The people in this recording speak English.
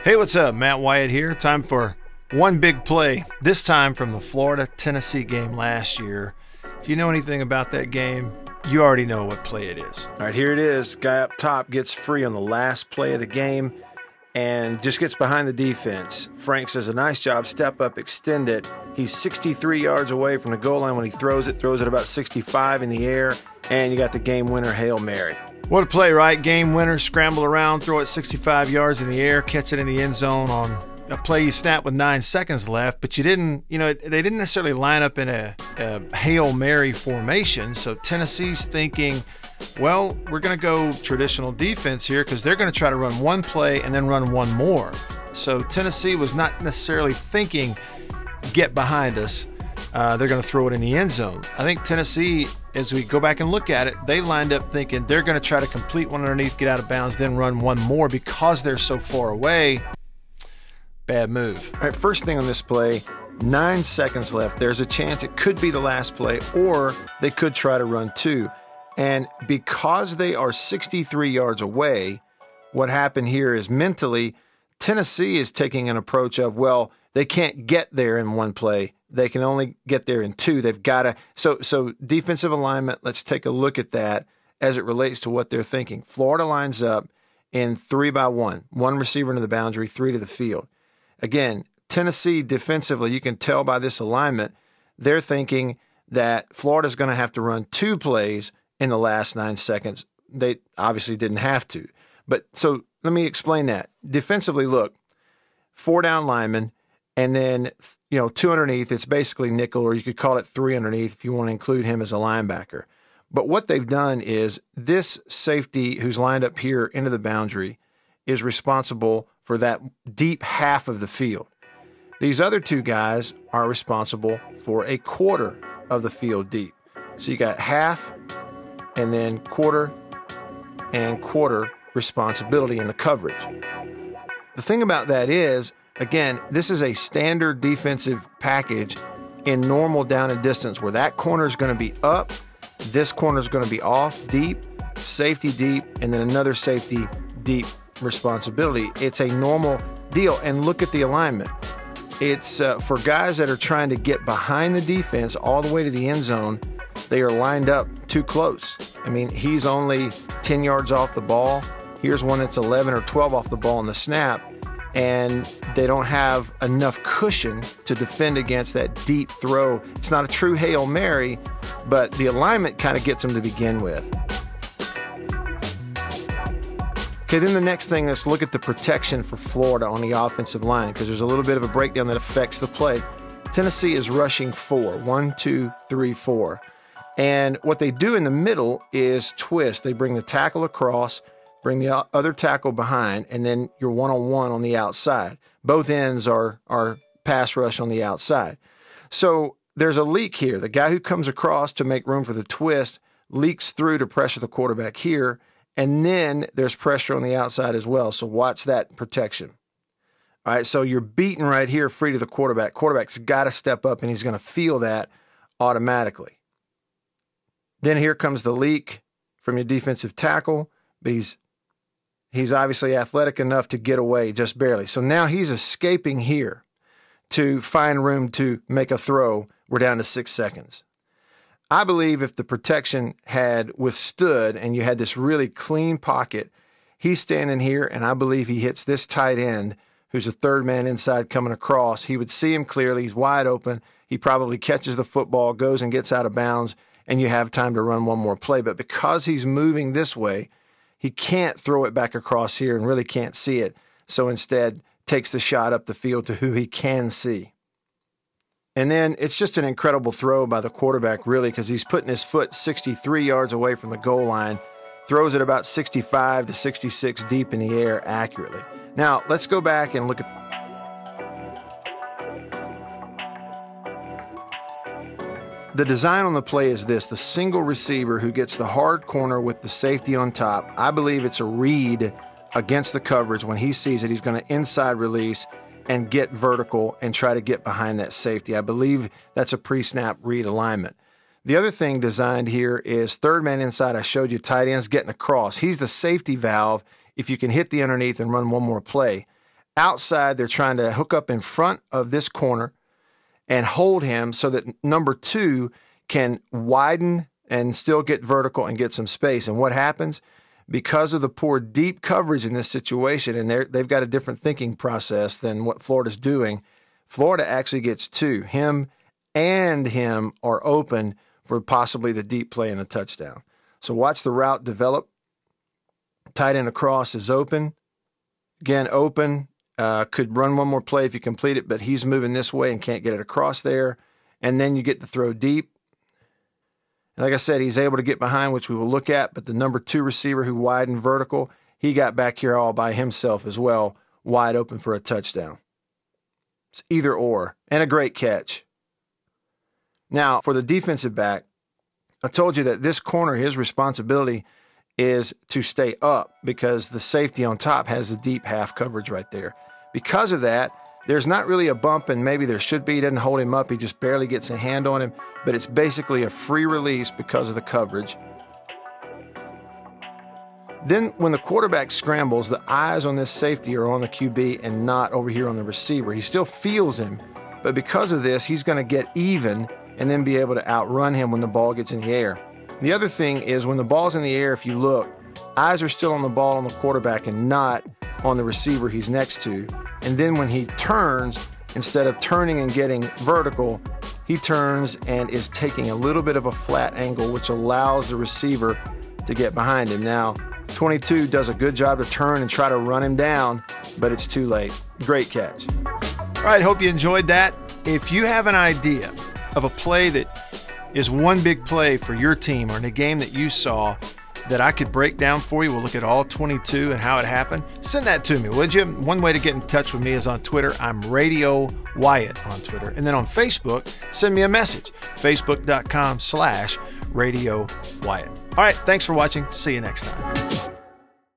Hey, what's up? Matt Wyatt here. Time for one big play, this time from the Florida-Tennessee game last year. If you know anything about that game, you already know what play it is. All right, here it is. Guy up top gets free on the last play of the game and just gets behind the defense. Frank says a nice job, step up, extend it. He's 63 yards away from the goal line when he throws it about 65 in the air, and you got the game winner, Hail Mary. What a play, right? Game winner, scramble around, throw it 65 yards in the air, catch it in the end zone on a play you snap with 9 seconds left, but you didn't, they didn't necessarily line up in a Hail Mary formation. So Tennessee's thinking, well, we're going to go traditional defense here because they're going to try to run one play and then run one more. So Tennessee was not necessarily thinking, get behind us. They're going to throw it in the end zone. I think Tennessee, as we go back and look at it, they lined up thinking they're going to try to complete one underneath, get out of bounds, then run one more because they're so far away. Bad move. All right, first thing on this play, 9 seconds left. There's a chance it could be the last play, or they could try to run two. And because they are 63 yards away, what happened here is mentally, Tennessee is taking an approach of, well, they can't get there in one play. They can only get there in two. They've got to. So defensive alignment, let's take a look at that as it relates to what they're thinking. Florida lines up in 3-by-1. One receiver to the boundary, 3 to the field. Again, Tennessee defensively, you can tell by this alignment, they're thinking that Florida's going to have to run 2 plays in the last 9 seconds. They obviously didn't have to. But so let me explain that. Defensively, look, 4 down linemen, and then, 2 underneath. It's basically nickel, or you could call it 3 underneath if you want to include him as a linebacker. But what they've done is this safety who's lined up here into the boundary is responsible for that deep half of the field. These other 2 guys are responsible for a quarter of the field deep. So you got half and then quarter and quarter responsibility in the coverage. The thing about that is, again, this is a standard defensive package in normal down and distance where that corner is going to be up, this corner is going to be off deep, safety deep, and then another safety deep responsibility. It's a normal deal. And look at the alignment. It's for guys that are trying to get behind the defense all the way to the end zone, they are lined up too close. I mean, he's only 10 yards off the ball. Here's one that's 11 or 12 off the ball on the snap. And they don't have enough cushion to defend against that deep throw. It's not a true Hail Mary, but the alignment kind of gets them to begin with. Okay, then the next thing, let's look at the protection for Florida on the offensive line, because there's a little bit of a breakdown that affects the play. Tennessee is rushing 4. 1, 2, 3, 4. And what they do in the middle is twist. They bring the tackle across, bring the other tackle behind, and then you're one-on-one on the outside. Both ends are pass rush on the outside. So there's a leak here. The guy who comes across to make room for the twist leaks through to pressure the quarterback here, and then there's pressure on the outside as well. So watch that protection. All right, so you're beaten right here free to the quarterback. Quarterback's got to step up, and he's going to feel that automatically. Then here comes the leak from your defensive tackle. But he's obviously athletic enough to get away just barely. So now he's escaping here to find room to make a throw. We're down to 6 seconds. I believe if the protection had withstood and you had this really clean pocket, he's standing here, and I believe he hits this tight end, who's the third man inside coming across. He would see him clearly. He's wide open. He probably catches the football, goes and gets out of bounds, and you have time to run one more play. But because he's moving this way, he can't throw it back across here and really can't see it. So instead, takes the shot up the field to who he can see. And then it's just an incredible throw by the quarterback, really, because he's putting his foot 63 yards away from the goal line, throws it about 65 to 66 deep in the air accurately. Now, let's go back and look at the design on the play is this: the single receiver who gets the hard corner with the safety on top. I believe it's a read against the coverage. When he sees it, he's going to inside release and get vertical and try to get behind that safety. I believe that's a pre-snap read alignment. The other thing designed here is third man inside. I showed you tight ends getting across. He's the safety valve if you can hit the underneath and run one more play. outside, they're trying to hook up in front of this corner and hold him so that number 2 can widen and still get vertical and get some space. And what happens? Because of the poor deep coverage in this situation, and they've got a different thinking process than what Florida's doing, Florida actually gets 2. Him and him are open for possibly the deep play and a touchdown. So watch the route develop. Tight end across is open. Again, open. Could run one more play if you complete it, but he's moving this way and can't get it across there. And then you get to throw deep. Like I said, he's able to get behind, which we will look at, but the number 2 receiver who widened vertical, he got back here all by himself as well, wide open for a touchdown. It's either or, and a great catch. Now, for the defensive back, I told you that this corner, his responsibility is to stay up because the safety on top has the deep half coverage right there. Because of that, there's not really a bump, and maybe there should be. He doesn't hold him up. He just barely gets a hand on him, but it's basically a free release because of the coverage. Then when the quarterback scrambles, the eyes on this safety are on the QB and not over here on the receiver. He still feels him, but because of this, he's going to get even and then be able to outrun him when the ball gets in the air. The other thing is when the ball's in the air, if you look, eyes are still on the ball on the quarterback and not on the receiver he's next to. And then when he turns, instead of turning and getting vertical, he turns and is taking a little bit of a flat angle, which allows the receiver to get behind him. Now, 22 does a good job to turn and try to run him down, but it's too late. Great catch. All right, hope you enjoyed that. If you have an idea of a play that is one big play for your team or in a game that you saw that I could break down for you, we'll look at all 22 and how it happened, send that to me, would you? One way to get in touch with me is on Twitter. I'm Radio Wyatt on Twitter. And then on Facebook, send me a message, facebook.com/Radio Wyatt. All right, thanks for watching. See you next time.